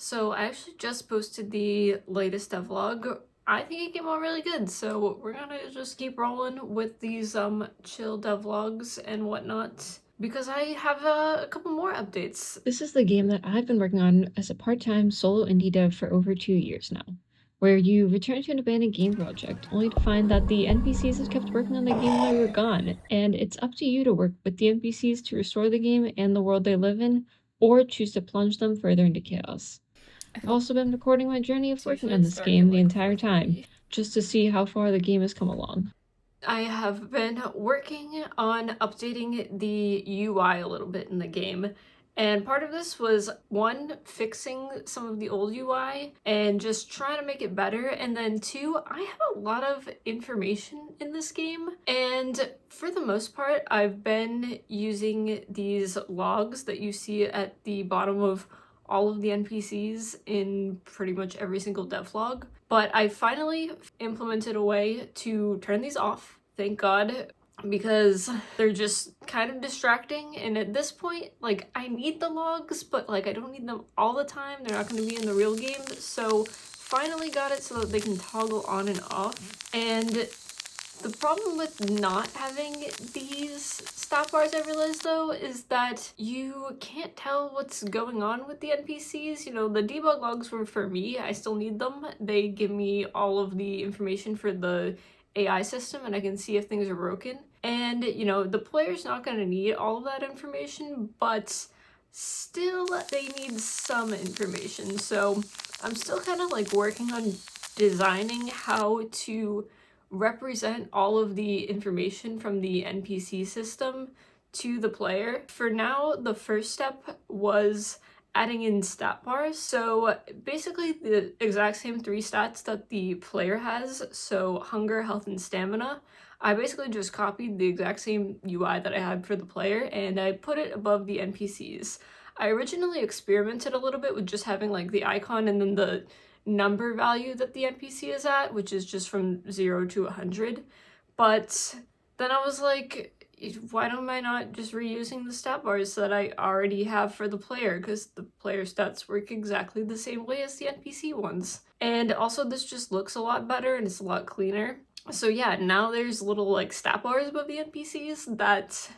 So I actually just posted the latest devlog. I think it came out really good, so we're gonna just keep rolling with these chill devlogs and whatnot because I have a couple more updates. This is the game that I've been working on as a part-time solo indie dev for over 2 years now, where you return to an abandoned game project only to find that the NPCs had kept working on the game while you were gone, and it's up to you to work with the NPCs to restore the game and the world they live in, or choose to plunge them further into chaos. I've also been recording my journey of So working usually on it this starts at game the like entire time, 4:30. just to see how far the game has come along. I have been working on updating the UI a little bit in the game. And part of this was, one, fixing some of the old UI and just trying to make it better. And then two, I have a lot of information in this game. And for the most part, I've been using these logs that you see at the bottom of all of the NPCs in pretty much every single devlog. But I finally implemented a way to turn these off, thank God, because they're just kind of distracting. And at this point, like, I need the logs, but like I don't need them all the time. They're not going to be in the real game. So finally got it so that they can toggle on and off. And the problem with not having these stat bars, I realized though, is that you can't tell what's going on with the NPCs. You know, the debug logs were for me. I still need them. They give me all of the information for the AI system and I can see if things are broken. And, you know, the player's not going to need all of that information, but still they need some information. So I'm still kind of like working on designing how to represent all of the information from the NPC system to the player. For now, the first step was adding in stat bars. So basically the exact same 3 stats that the player has, so hunger, health, and stamina. I basically just copied the exact same UI that I had for the player and I put it above the NPCs. I originally experimented a little bit with just having like the icon and then the number value that the NPC is at, which is just from 0 to 100. But then I was like, why am I not just reusing the stat bars that I already have for the player? Because the player stats work exactly the same way as the NPC ones. And also this just looks a lot better and it's a lot cleaner. So yeah, now there's little like stat bars above the NPCs that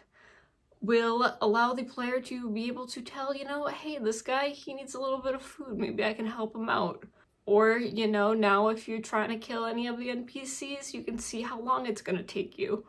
will allow the player to be able to tell, you know, hey, this guy, he needs a little bit of food, maybe I can help him out. Or, you know, now if you're trying to kill any of the NPCs, you can see how long it's gonna take you.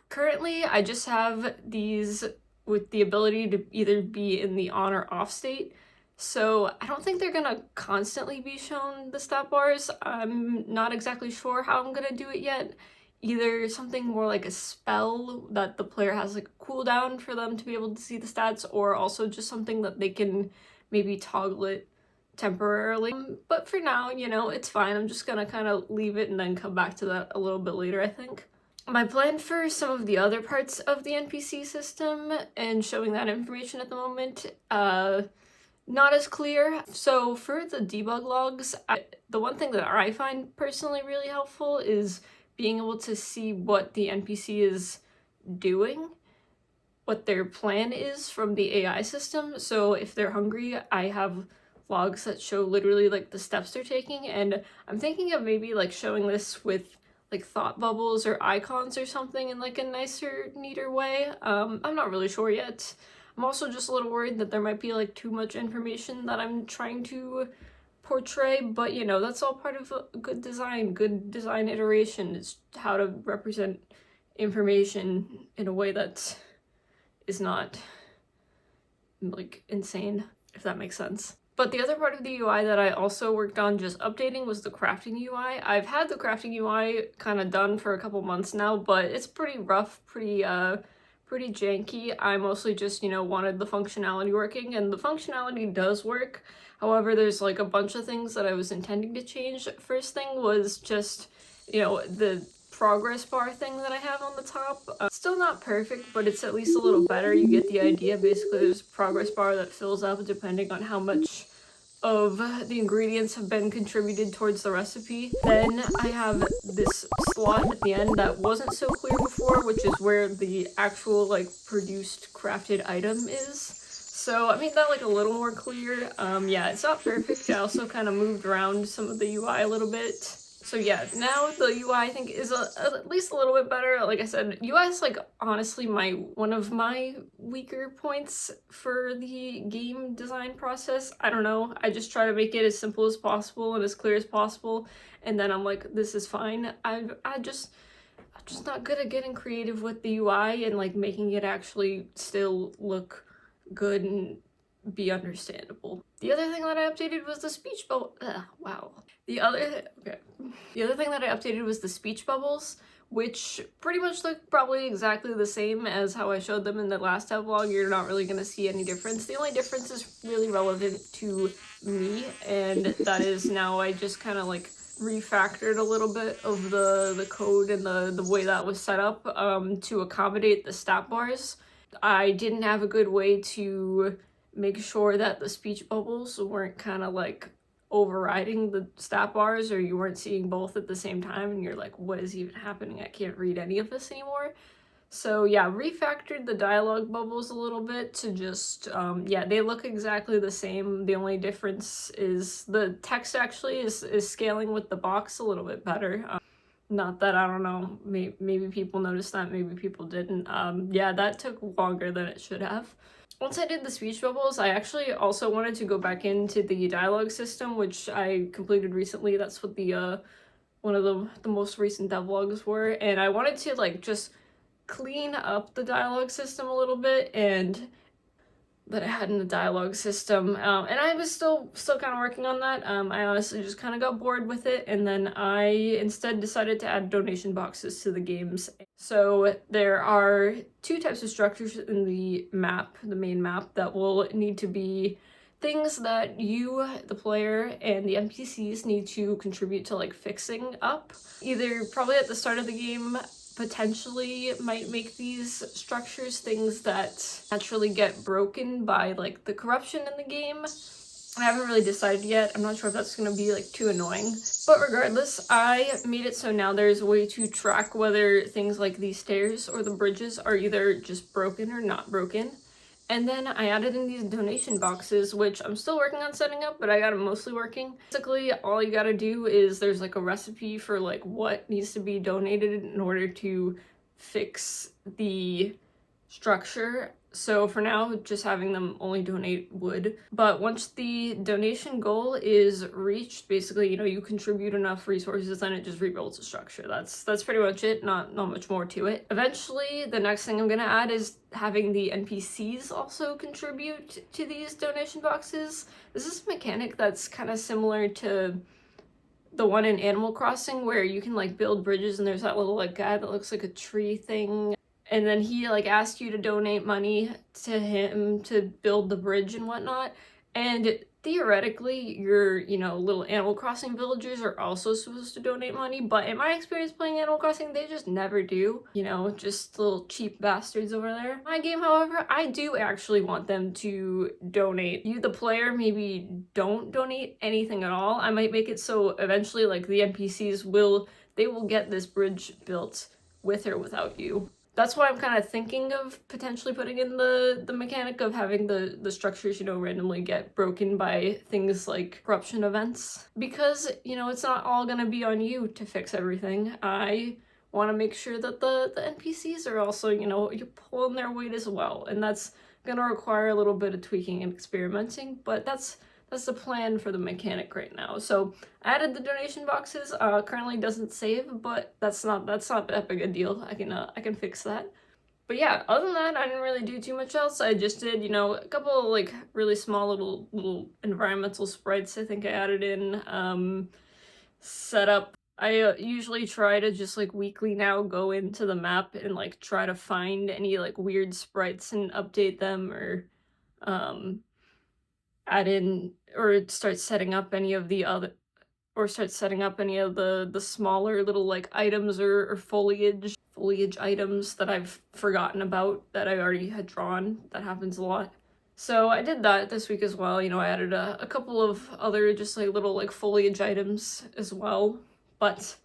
Currently, I just have these with the ability to either be in the on or off state. So I don't think they're gonna constantly be shown the stat bars. I'm not exactly sure how I'm gonna do it yet. Either something more like a spell that the player has like a cooldown for them to be able to see the stats, or also just something that they can maybe toggle it temporarily. But for now, you know, it's fine. I'm just gonna kind of leave it and then come back to that a little bit later, I think. My plan for some of the other parts of the NPC system and showing that information at the moment, not as clear. So for the debug logs, the one thing that I find personally really helpful is being able to see what the NPC is doing, what their plan is from the AI system. So if they're hungry, I have logs that show literally like the steps they're taking, and I'm thinking of maybe like showing this with like thought bubbles or icons or something in like a nicer, neater way. I'm not really sure yet. I'm also just a little worried that there might be like too much information that I'm trying to portray, but you know, that's all part of a good design iteration, is how to represent information in a way that is not like insane, if that makes sense. But the other part of the UI that I also worked on just updating was the crafting UI. I've had the crafting UI kind of done for a couple months now, but it's pretty rough, pretty janky. I mostly just, you know, wanted the functionality working, and the functionality does work. However, there's like a bunch of things that I was intending to change. First thing was just, you know, the progress bar thing that I have on the top. Still not perfect, but it's at least a little better. You get the idea. Basically, there's a progress bar that fills up depending on how much of the ingredients have been contributed towards the recipe. Then I have this slot at the end that wasn't so clear before, which is where the actual like produced crafted item is. So I made that like a little more clear. Yeah, it's not perfect. I also kind of moved around some of the UI a little bit. So yeah, now the UI I think is at least a little bit better. Like I said, UI is like honestly one of my weaker points for the game design process. I don't know. I just try to make it as simple as possible and as clear as possible, and then I'm like, this is fine. I'm just not good at getting creative with the UI and like making it actually still look good and be understandable. The other thing that I updated was the speech bubble. Wow. The other thing that I updated was the speech bubbles, which pretty much look probably exactly the same as how I showed them in the last devlog. You're not really going to see any difference. The only difference is really relevant to me, and that is now I just kind of like refactored a little bit of the code and the way that was set up to accommodate the stat bars. I didn't have a good way to make sure that the speech bubbles weren't kind of like overriding the stat bars, or you weren't seeing both at the same time and you're like, what is even happening? I can't read any of this anymore. So yeah, refactored the dialogue bubbles a little bit to just, yeah, they look exactly the same. The only difference is the text actually is scaling with the box a little bit better. Not that, I don't know, maybe people noticed that, maybe people didn't. Yeah, that took longer than it should have. Once I did the speech bubbles, I actually also wanted to go back into the dialogue system, which I completed recently. That's what the one of the most recent devlogs were, and I wanted to like just clean up the dialogue system a little bit and that I had in the dialogue system, and I was still kind of working on that. I honestly just kind of got bored with it, and then I instead decided to add donation boxes to the games. So there are two types of structures in the map, the main map, that will need to be things that you, the player, and the NPCs need to contribute to like fixing up. Either probably at the start of the game, potentially might make these structures things that naturally get broken by like the corruption in the game. I haven't really decided yet. I'm not sure if that's gonna be like too annoying. But regardless, I made it so now there's a way to track whether things like these stairs or the bridges are either just broken or not broken. And then I added in these donation boxes, which I'm still working on setting up, but I got it mostly working. Basically, all you gotta do is there's like a recipe for like what needs to be donated in order to fix the structure. So for now, just having them only donate wood. But once the donation goal is reached, basically, you know, you contribute enough resources and it just rebuilds the structure. That's pretty much it, not much more to it. Eventually, the next thing I'm gonna add is having the NPCs also contribute to these donation boxes. This is a mechanic that's kind of similar to the one in Animal Crossing where you can like build bridges and there's that little like guy that looks like a tree thing. And then he like asked you to donate money to him to build the bridge and whatnot. And theoretically, your, you know, little Animal Crossing villagers are also supposed to donate money. But in my experience playing Animal Crossing, they just never do. You know, just little cheap bastards over there. My game, however, I do actually want them to donate. You, the player, maybe don't donate anything at all. I might make it so eventually like the NPCs will get this bridge built with or without you. That's why I'm kind of thinking of potentially putting in the mechanic of having the structures, you know, randomly get broken by things like corruption events. Because, you know, it's not all gonna be on you to fix everything. I want to make sure that the NPCs are also, you know, you're pulling their weight as well. And that's gonna require a little bit of tweaking and experimenting, but that's the plan for the mechanic right now. So I added the donation boxes. Currently doesn't save, but that's not that big a deal. I can fix that. But yeah, other than that, I didn't really do too much else. I just did, you know, a couple of like really small little environmental sprites I think I added in. Set up. I usually try to just like weekly now go into the map and like try to find any like weird sprites and update them, or add in or start setting up any of the smaller little like items or foliage items that I've forgotten about that I already had drawn. That happens a lot. So I did that this week as well. You know, I added a couple of other just like little like foliage items as well, but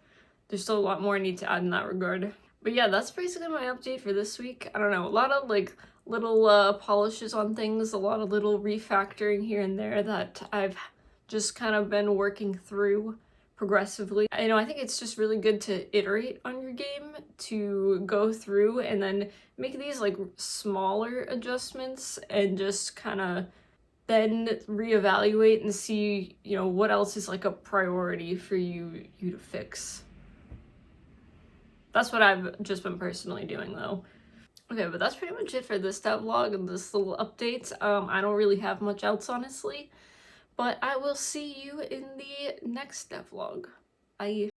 there's still a lot more I need to add in that regard. But yeah, that's basically my update for this week. I don't know, a little polishes on things, a lot of little refactoring here and there that I've just kind of been working through progressively. I know I think it's just really good to iterate on your game, to go through and then make these like smaller adjustments and just kind of then reevaluate and see, you know, what else is like a priority for you to fix. That's what I've just been personally doing though. Okay, but that's pretty much it for this devlog and this little update. I don't really have much else, honestly, but I will see you in the next devlog. Bye.